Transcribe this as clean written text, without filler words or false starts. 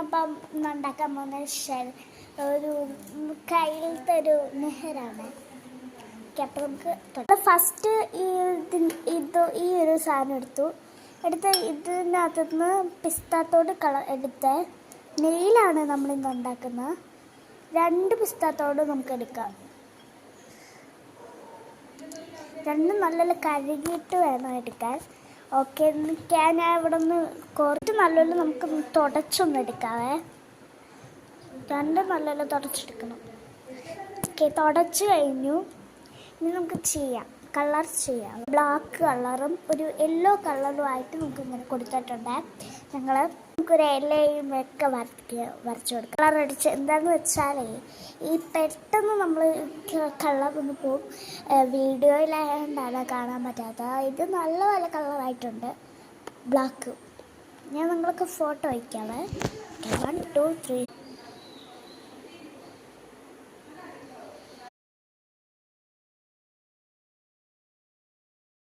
നമ്മളിപ്പം ഉണ്ടാക്കാൻ പോകുന്ന ഷെൽ ഒരു കയ്യിലത്തെ ഒരു നെഹറാണ്. ഓക്കെ, അപ്പോൾ നമുക്ക് ഫസ്റ്റ് ഈ ഒരു സാധനം എടുത്ത് ഇതിനകത്തുനിന്ന് പിസ്താത്തോട് എടുത്ത് നെയ്യിലാണ് നമ്മളിന്ന് ഉണ്ടാക്കുന്നത്. 2 പിസ്താത്തോട് നമുക്ക് എടുക്കാം. രണ്ടും നല്ല കഴുകിയിട്ട് വേണം എടുക്കാൻ. ഓക്കെ, ഞാൻ ഇവിടെ നിന്ന് കുറച്ച് നല്ലപോലെ നമുക്ക് തുടച്ചൊന്ന് എടുക്കാവേ. രണ്ടും നല്ലപോലെ തുടച്ചെടുക്കണം. ഓക്കെ, തുടച്ച് കഴിഞ്ഞു. ഇനി നമുക്ക് കളർ ചെയ്യാം. ബ്ലാക്ക് കളറും ഒരു യെല്ലോ കളറും ആയിട്ട് നമുക്ക് ഇങ്ങനെ കൊടുത്തിട്ടുണ്ട്. നമുക്കൊരു ഇലയും ഒക്കെ വരച്ചു കൊടുക്കാം. കളർ അടിച്ച് എന്താണെന്ന് വെച്ചാലേ ഈ പെട്ടെന്ന് നമ്മൾ കളറൊന്ന് പോവും. വീഡിയോയിലായതുകൊണ്ടാണ് കാണാൻ പറ്റാത്തത്. ഇത് നല്ല കളറായിട്ടുണ്ട്, ബ്ലാക്ക്. ഞാൻ നിങ്ങൾക്ക് ഫോട്ടോ വയ്ക്കാവേ. 1 2 3